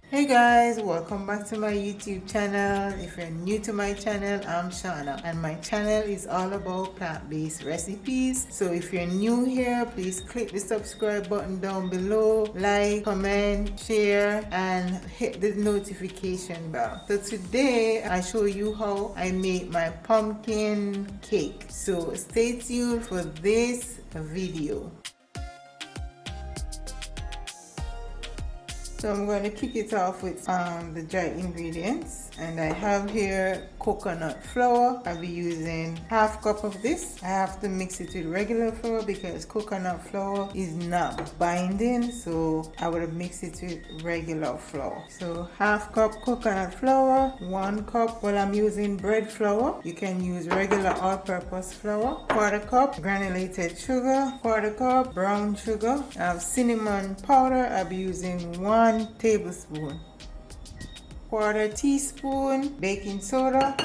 Hey guys, welcome back to my YouTube channel. If you're new to my channel, I'm Shawna and my channel is all about plant-based recipes. So if you're new here, please click the subscribe button down below, like, comment, share, and hit the notification bell. So today I show you how I make my pumpkin cake. So stay tuned for this video. So I'm going to kick it off with the dry ingredients, and I have here coconut flour. I'll be using half cup of this. I have to mix it with regular flour because coconut flour is not binding, so I would mix it with regular flour. So half cup coconut flour, 1 cup, well, I'm using bread flour. You can use regular all-purpose flour, 1/4 cup granulated sugar, 1/4 cup brown sugar. I have cinnamon powder. I'll be using 1 tablespoon, 1/4 teaspoon baking soda,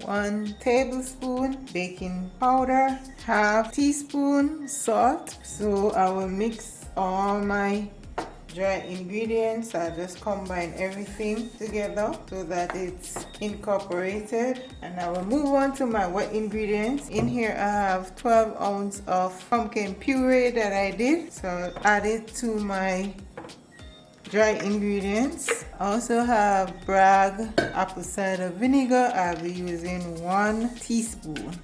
1 tablespoon baking powder, 1/2 teaspoon salt. So I will mix all my dry ingredients. I just combine everything together so that it's incorporated, and I will move on to my wet ingredients. In here I have 12 ounces of pumpkin puree that I did, so I'll add it to my dry ingredients. I also have Bragg apple cider vinegar. I'll be using 1 teaspoon.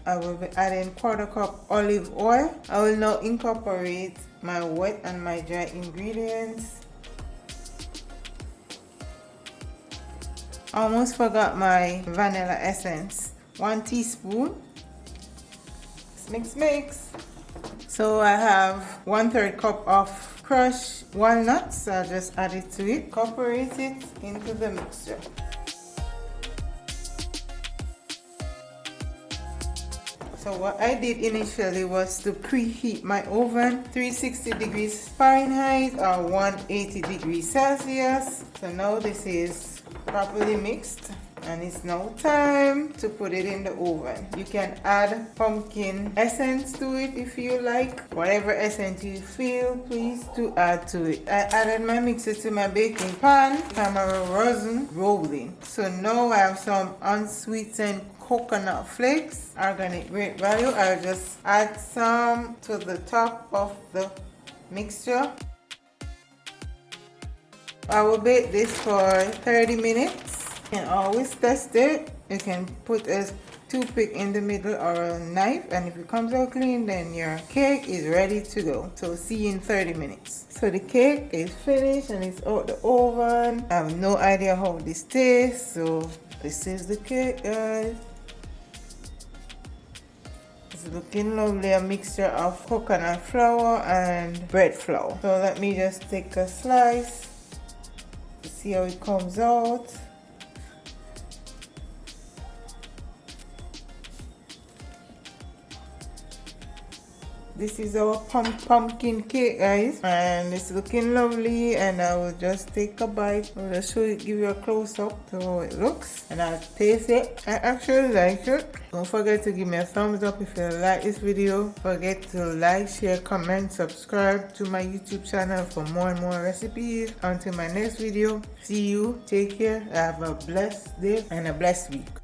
I will be adding 1/4 cup olive oil. I will now incorporate my wet and my dry ingredients. Almost forgot my vanilla essence, 1 teaspoon. Mix. So I have 1/3 cup of crushed walnuts. I'll just add it to it, incorporate it into the mixture. So what I did initially was to preheat my oven 360 degrees Fahrenheit or 180 degrees Celsius. So now this is properly mixed, and it's now time to put it in the oven. You can add pumpkin essence to it if you like. Whatever essence you feel please to add to it. I added my mixer to my baking pan. Camera wasn't rolling. So now I have some unsweetened coconut flakes, organic great value. I'll just add some to the top of the mixture. I will bake this for 30 minutes. You can always test it. You can put a toothpick in the middle or a knife, and if it comes out clean, then your cake is ready to go. So see you in 30 minutes. So the cake is finished and it's out the oven. I have no idea how this tastes, so this is the cake, guys. It's looking lovely, a mixture of coconut flour and bread flour. So let me just take a slice to see how it comes out. This is our pumpkin cake, guys, and it's looking lovely. And I will just take a bite. I'll just show you, give you a close-up to how it looks, and I'll taste it. I actually like it. Don't forget to give me a thumbs up if you like this video. Forget to like, share, comment, subscribe to my YouTube channel for more and more recipes. Until my next video, see you, take care, have a blessed day and a blessed week.